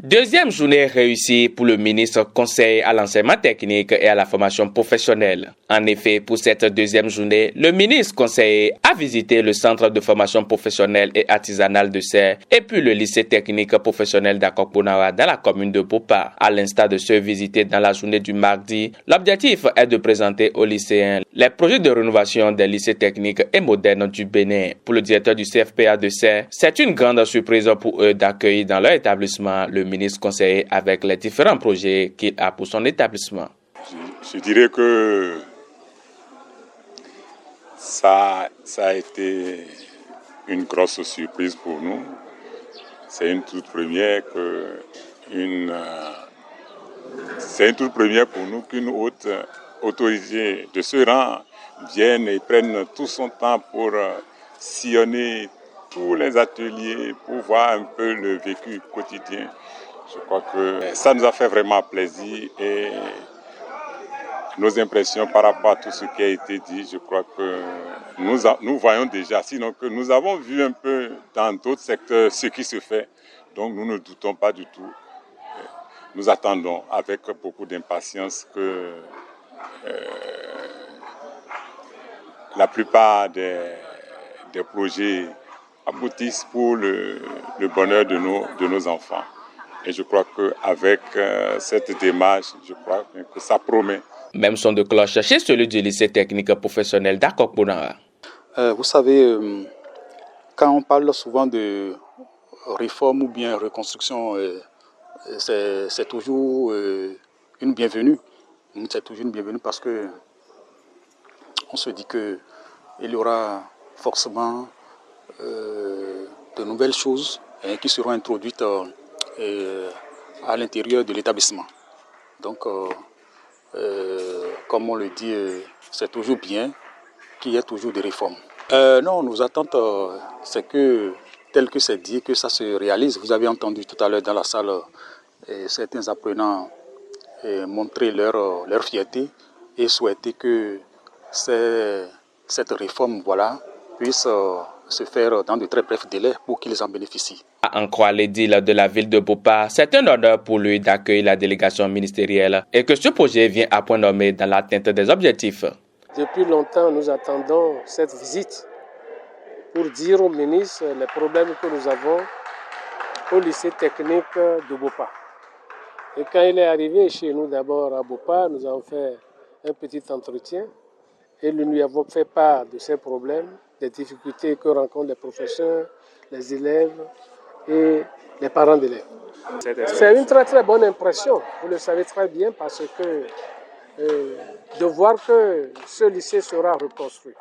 Deuxième journée réussie pour le ministre conseiller à l'enseignement technique et à la formation professionnelle. En effet, pour cette deuxième journée, le ministre conseiller a visité le centre de formation professionnelle et artisanale de Serres et puis le lycée technique professionnel d'Akokbonawa dans la commune de Bopa. À l'instar de ceux visités dans la journée du mardi, l'objectif est de présenter aux lycéens les projets de rénovation des lycées techniques et modernes du Bénin. Pour le directeur du CFPA de Serres, c'est une grande surprise pour eux d'accueillir dans leur établissement le ministre conseiller avec les différents projets qu'il a pour son établissement. Je dirais que ça a été une grosse surprise pour nous. C'est une toute première pour nous qu'une haute autorité de ce rang vienne et prenne tout son temps pour sillonner tous les ateliers, pour voir un peu le vécu quotidien. Je crois que ça nous a fait vraiment plaisir et nos impressions par rapport à tout ce qui a été dit, je crois que nous voyons déjà, sinon que nous avons vu un peu dans d'autres secteurs ce qui se fait. Donc nous ne doutons pas du tout. Nous attendons avec beaucoup d'impatience que la plupart des projets aboutissent pour le bonheur de nos enfants. Et je crois qu'avec cette démarche, je crois que ça promet. Même son de cloche chez celui du lycée technique professionnel d'Akokbonawa. Vous savez, quand on parle souvent de réforme ou bien reconstruction, c'est toujours une bienvenue. C'est toujours une bienvenue parce que on se dit qu'il y aura forcément de nouvelles choses qui seront introduites à l'intérieur de l'établissement. Donc, comme on le dit, c'est toujours bien qu'il y ait toujours des réformes. Non, nos attentes, c'est que, tel que c'est dit, que ça se réalise. Vous avez entendu tout à l'heure dans la salle certains apprenants montrer leur fierté et souhaiter que cette réforme puisse se faire dans de très brefs délais pour qu'ils en bénéficient. À en croire l'édile de la ville de Bopa, c'est un honneur pour lui d'accueillir la délégation ministérielle et que ce projet vient à point nommé dans l'atteinte des objectifs. Depuis longtemps, nous attendons cette visite pour dire au ministre les problèmes que nous avons au lycée technique de Bopa. Et quand il est arrivé chez nous d'abord à Bopa, nous avons fait un petit entretien et nous lui avons fait part de ces problèmes, des difficultés que rencontrent les professeurs, les élèves et les parents d'élèves. C'est une très très bonne impression, vous le savez très bien, parce que de voir que ce lycée sera reconstruit,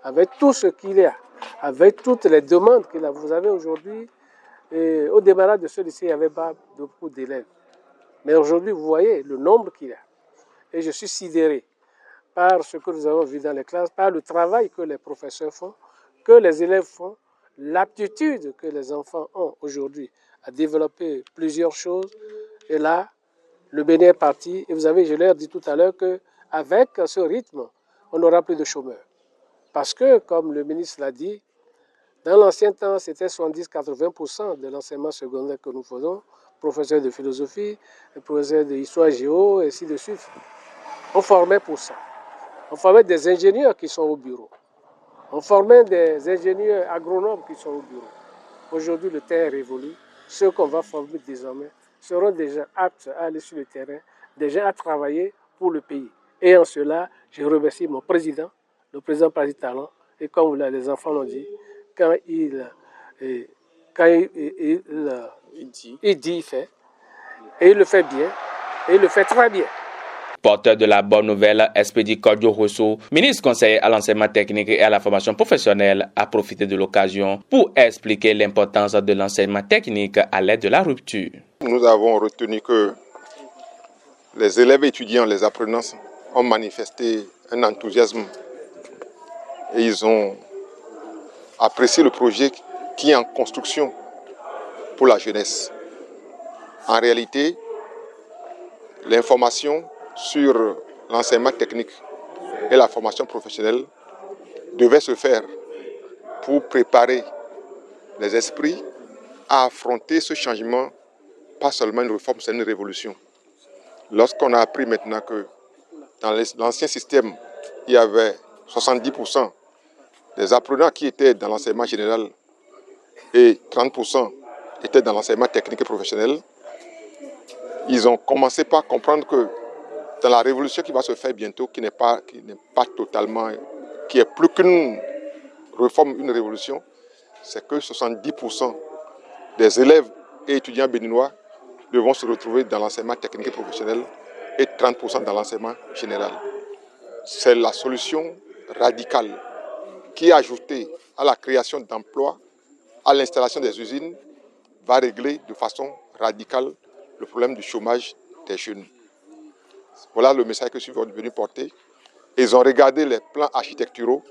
avec tout ce qu'il y a, avec toutes les demandes qu'il a. Vous avez aujourd'hui, au démarrage de ce lycée, il n'y avait pas beaucoup d'élèves. Mais aujourd'hui, vous voyez le nombre qu'il y a. Et je suis sidéré par ce que nous avons vu dans les classes, par le travail que les professeurs font, que les élèves font, l'aptitude que les enfants ont aujourd'hui à développer plusieurs choses. Et là, le Bénin est parti. Et vous avez, je leur ai dit tout à l'heure, qu'avec ce rythme, on n'aura plus de chômeurs. Parce que, comme le ministre l'a dit, dans l'ancien temps, c'était 70-80% de l'enseignement secondaire que nous faisons, professeurs de philosophie, professeurs d'histoire géo, et ainsi de suite. On formait pour ça. On formait des ingénieurs qui sont au bureau. On formait des ingénieurs agronomes qui sont au bureau. Aujourd'hui, le terrain est révolu. Ceux qu'on va former désormais seront des gens aptes à aller sur le terrain, des gens à travailler pour le pays. Et en cela, je remercie mon président, le président Paris Talon, et comme les enfants l'ont dit, quand il dit, il fait. Et il le fait bien, et il le fait très bien. Porteur de la bonne nouvelle, Expédie Kodjo Rousseau, ministre conseiller à l'enseignement technique et à la formation professionnelle, a profité de l'occasion pour expliquer l'importance de l'enseignement technique à l'aide de la rupture. Nous avons retenu que les élèves étudiants, les apprenants ont manifesté un enthousiasme et ils ont apprécié le projet qui est en construction pour la jeunesse. En réalité, l'information sur l'enseignement technique et la formation professionnelle devait se faire pour préparer les esprits à affronter ce changement, pas seulement une réforme, c'est une révolution. Lorsqu'on a appris maintenant que dans l'ancien système, il y avait 70% des apprenants qui étaient dans l'enseignement général et 30% étaient dans l'enseignement technique et professionnel, ils ont commencé par comprendre que dans la révolution qui va se faire bientôt, qui n'est pas totalement, qui est plus qu'une réforme, une révolution, c'est que 70% des élèves et étudiants béninois devront se retrouver dans l'enseignement technique et professionnel et 30% dans l'enseignement général. C'est la solution radicale qui, ajoutée à la création d'emplois, à l'installation des usines, va régler de façon radicale le problème du chômage des jeunes. Voilà le message que je suis venu porter. Ils ont regardé les plans architecturaux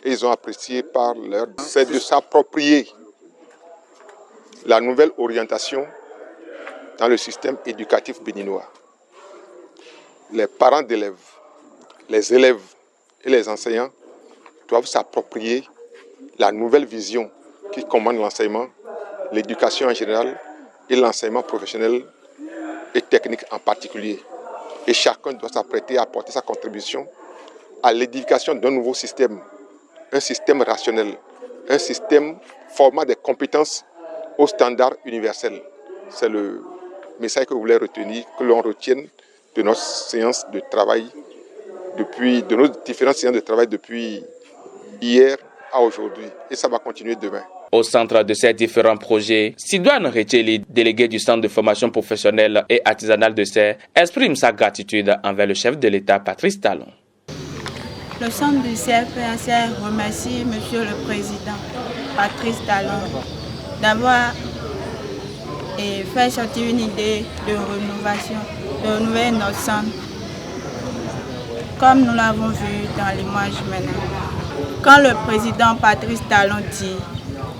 et ils ont apprécié par leur... C'est de s'approprier la nouvelle orientation dans le système éducatif béninois. Les parents d'élèves, les élèves et les enseignants doivent s'approprier la nouvelle vision qui commande l'enseignement, l'éducation en général et l'enseignement professionnel et technique en particulier. Et chacun doit s'apprêter à apporter sa contribution à l'édification d'un nouveau système, un système rationnel, un système formant des compétences aux standards universels. C'est le message que vous voulez retenir, que l'on retienne de nos séances de travail, de nos différentes séances de travail depuis hier à aujourd'hui. Et ça va continuer demain. Au centre de ces différents projets, Sidoine Retcheli, délégué du Centre de formation professionnelle et artisanale de Serres, exprime sa gratitude envers le chef de l'État, Patrice Talon. Le centre du CFPACR remercie Monsieur le Président, Patrice Talon, d'avoir fait sortir une idée de rénovation, de renouveler notre centre, comme nous l'avons vu dans l'image maintenant. Quand le président Patrice Talon dit,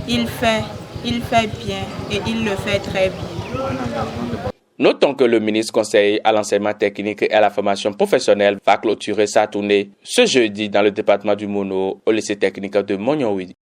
il fait bien et il le fait très bien. Notons que le ministre conseiller à l'enseignement technique et à la formation professionnelle va clôturer sa tournée ce jeudi dans le département du Mono au lycée technique de Mognowidi.